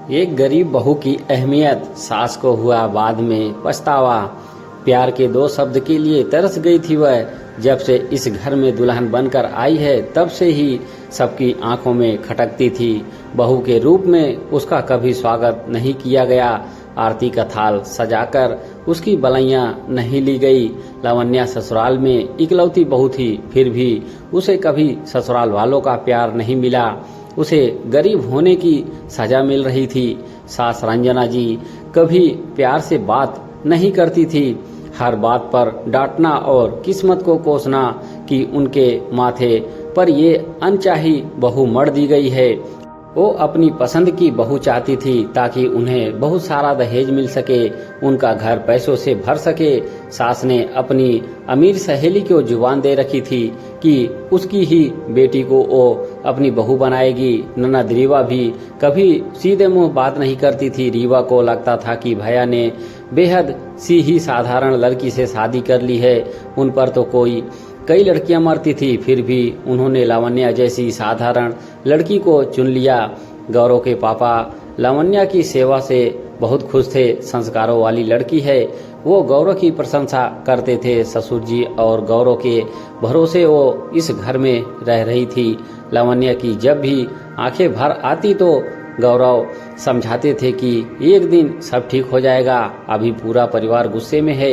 एक गरीब बहू की अहमियत, सास को हुआ बाद में पछतावा। प्यार के दो शब्द के लिए तरस गई थी वह। जब से इस घर में दुल्हन बनकर आई है तब से ही सबकी आंखों में खटकती थी। बहू के रूप में उसका कभी स्वागत नहीं किया गया। आरती का थाल सजाकर उसकी बलैया नहीं ली गई। लावण्या ससुराल में इकलौती बहू थी, फिर भी उसे कभी ससुराल वालों का प्यार नहीं मिला। उसे गरीब होने की सजा मिल रही थी। सास रंजना जी कभी प्यार से बात नहीं करती थी। हर बात पर डांटना और किस्मत को कोसना कि उनके माथे पर ये अनचाही बहू मढ़ दी गई है। वो अपनी पसंद की बहू चाहती थी ताकि उन्हें बहुत सारा दहेज मिल सके, उनका घर पैसों से भर सके। सास ने अपनी अमीर सहेली को जुबान दे रखी थी कि उसकी ही बेटी को वो अपनी बहू बनाएगी। ननद रीवा भी कभी सीधे मुंह बात नहीं करती थी। रीवा को लगता था कि भैया ने बेहद सी ही साधारण लड़की से शादी कर ली है, उन पर तो कई लड़कियां मरती थी, फिर भी उन्होंने लावण्या जैसी साधारण लड़की को चुन लिया। गौरव के पापा लावण्या की सेवा से बहुत खुश थे। संस्कारों वाली लड़की है, वो गौरव की प्रशंसा करते थे। ससुर जी और गौरव के भरोसे वो इस घर में रह रही थी। लावण्या की जब भी आंखें भर आती तो गौरव समझाते थे कि एक दिन सब ठीक हो जाएगा, अभी पूरा परिवार गुस्से में है,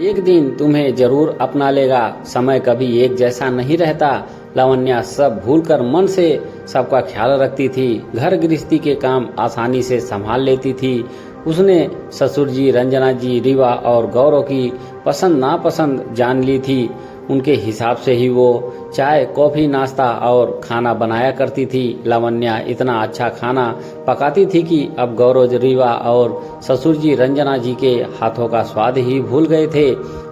एक दिन तुम्हें जरूर अपना लेगा। समय कभी एक जैसा नहीं रहता। लावण्या सब भूलकर मन से सबका ख्याल रखती थी। घर गृहस्थी के काम आसानी से संभाल लेती थी। उसने ससुर जी, रंजना जी, रीवा और गौरव की पसंद नापसंद जान ली थी। उनके हिसाब से ही वो चाय, कॉफी, नाश्ता और खाना बनाया करती थी। लावण्या इतना अच्छा खाना पकाती थी कि अब गौरव, रीवा और ससुर जी रंजना जी के हाथों का स्वाद ही भूल गए थे।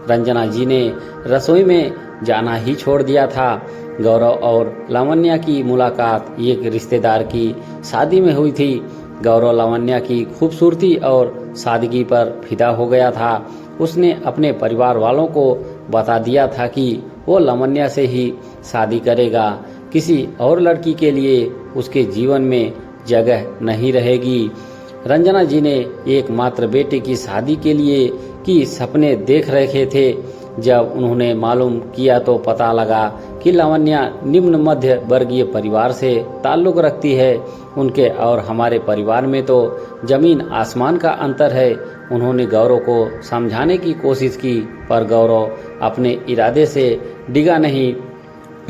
रंजना जी ने रसोई में जाना ही छोड़ दिया था। गौरव और लावण्या की मुलाकात एक रिश्तेदार की शादी में हुई थी। गौरव लावण्या की खूबसूरती और सादगी पर फिदा हो गया था। उसने अपने परिवार वालों को बता दिया था कि वो लावण्या से ही शादी करेगा। किसी और लड़की के लिए उसके जीवन में जगह नहीं रहेगी। रंजना जी ने एकमात्र बेटे की शादी के लिए की सपने देख रखे थे। जब उन्होंने मालूम किया तो पता लगा कि लावण्या निम्न मध्य वर्गीय परिवार से ताल्लुक रखती है। उनके और हमारे परिवार में तो जमीन आसमान का अंतर है। उन्होंने गौरव को समझाने की कोशिश की, पर गौरव अपने इरादे से डिगा नहीं।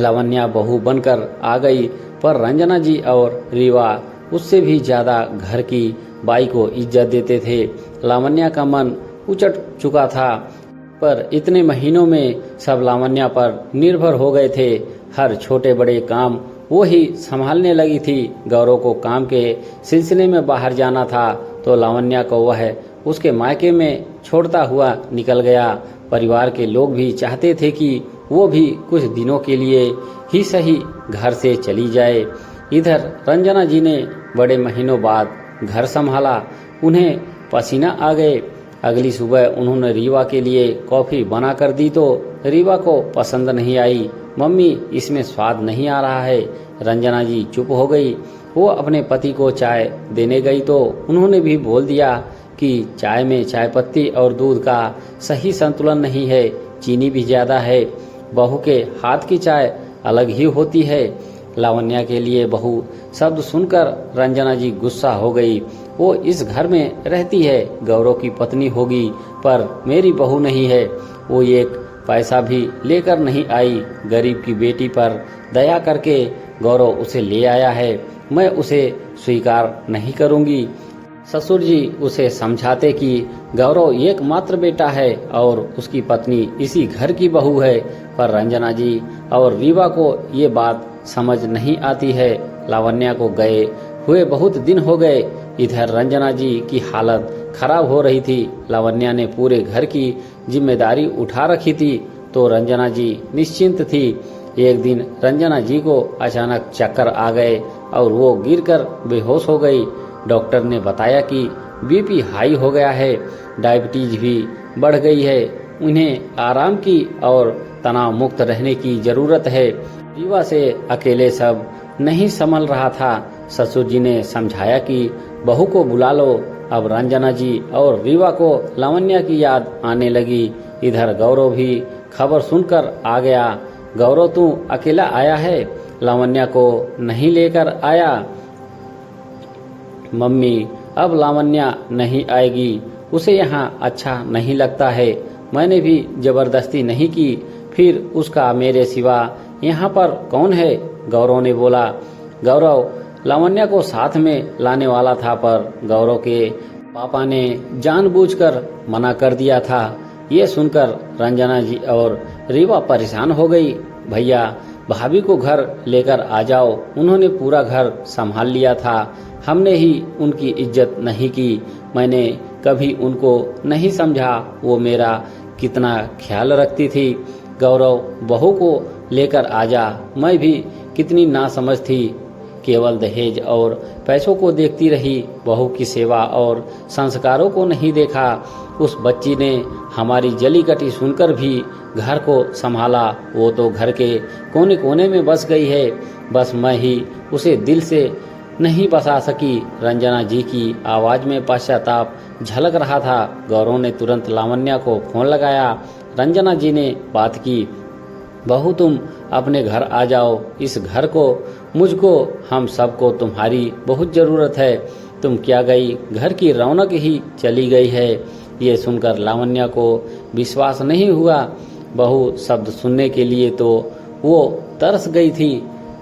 लावण्या बहू बनकर आ गई, पर रंजना जी और रीवा उससे भी ज्यादा घर की बाई को इज्जत देते थे। लावण्या का मन उचट चुका था, पर इतने महीनों में सब लावण्या पर निर्भर हो गए थे। हर छोटे बड़े काम वो ही संभालने लगी थी। गौरव को काम के सिलसिले में बाहर जाना था तो लावण्या को वह उसके मायके में छोड़ता हुआ निकल गया। परिवार के लोग भी चाहते थे कि वो भी कुछ दिनों के लिए ही सही घर से चली जाए। इधर रंजना जी ने बड़े महीनों बाद घर संभाला। उन्हें पसीना आ गए। अगली सुबह उन्होंने रीवा के लिए कॉफी बना कर दी तो रीवा को पसंद नहीं आई। मम्मी, इसमें स्वाद नहीं आ रहा है। रंजना जी चुप हो गई। वो अपने पति को चाय देने गई तो उन्होंने भी बोल दिया कि चाय में चाय पत्ती और दूध का सही संतुलन नहीं है, चीनी भी ज्यादा है। बहू के हाथ की चाय अलग ही होती है। लावण्या के लिए बहू शब्द सुनकर रंजना जी गुस्सा हो गई। वो इस घर में रहती है, गौरव की पत्नी होगी, पर मेरी बहू नहीं है। वो एक पैसा भी लेकर नहीं आई। गरीब की बेटी पर दया करके गौरव उसे ले आया है। मैं उसे स्वीकार नहीं करूंगी। ससुर जी उसे समझाते कि गौरव एकमात्र बेटा है और उसकी पत्नी इसी घर की बहू है, पर रंजना जी और रीवा को ये बात समझ नहीं आती है। लावण्या को गए हुए बहुत दिन हो गए। इधर रंजना जी की हालत खराब हो रही थी। लावण्या ने पूरे घर की जिम्मेदारी उठा रखी थी तो रंजना जी निश्चिंत थी। एक दिन रंजना जी को अचानक चक्कर आ गए और वो गिरकर बेहोश हो गई। डॉक्टर ने बताया कि बीपी हाई हो गया है, डायबिटीज भी बढ़ गई है। उन्हें आराम की और तनाव मुक्त रहने की जरूरत है। रीवा से अकेले सब नहीं संभल रहा था। ससुर जी ने समझाया कि बहू को बुला लो। अब रंजना जी और रीवा को लावण्या की याद आने लगी। इधर गौरव भी खबर सुनकर आ गया। गौरव तू अकेला आया है, लावण्या को नहीं लेकर आया? मम्मी अब लावण्या नहीं आएगी, उसे यहाँ अच्छा नहीं लगता है। मैंने भी जबरदस्ती नहीं की, फिर उसका मेरे सिवा यहाँ पर कौन है? गौरव ने बोला। गौरव लावण्या को साथ में लाने वाला था, पर गौरव के पापा ने जानबूझकर मना कर दिया था। ये सुनकर रंजना जी और रीवा परेशान हो गई। भैया भाभी को घर लेकर आ जाओ, उन्होंने पूरा घर संभाल लिया था, हमने ही उनकी इज्जत नहीं की। मैंने कभी उनको नहीं समझा, वो मेरा कितना ख्याल रखती थी। गौरव बहू को लेकर आ जा। मैं भी कितनी नासमझ थी, केवल दहेज और पैसों को देखती रही, बहू की सेवा और संस्कारों को नहीं देखा। उस बच्ची ने हमारी जली कटी सुनकर भी घर को संभाला। वो तो घर के कोने कोने में बस गई है, बस मैं ही उसे दिल से नहीं बसा सकी। रंजना जी की आवाज में पश्चाताप झलक रहा था। गौरव ने तुरंत लावण्या को फोन लगाया। रंजना जी ने बात की। बहू तुम अपने घर आ जाओ, इस घर को, मुझको, हम सबको तुम्हारी बहुत जरूरत है। तुम क्या गई, घर की रौनक ही चली गई है। ये सुनकर लावण्या को विश्वास नहीं हुआ। बहू शब्द सुनने के लिए तो वो तरस गई थी।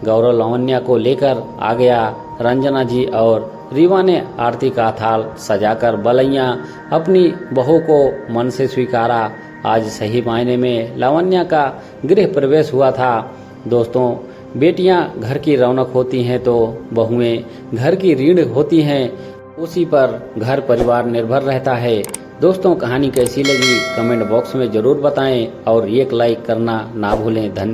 गौरव लावण्या को लेकर आ गया। रंजना जी और रीवा ने आरती का थाल सजाकर बलैया अपनी बहू को मन से स्वीकारा। आज सही मायने में लावण्या का गृह प्रवेश हुआ था। दोस्तों, बेटियां घर की रौनक होती हैं तो बहुएं घर की रीढ़ होती हैं, उसी पर घर परिवार निर्भर रहता है। दोस्तों, कहानी कैसी लगी कमेंट बॉक्स में जरूर बताएं और एक लाइक करना ना भूलें। धन्यवाद।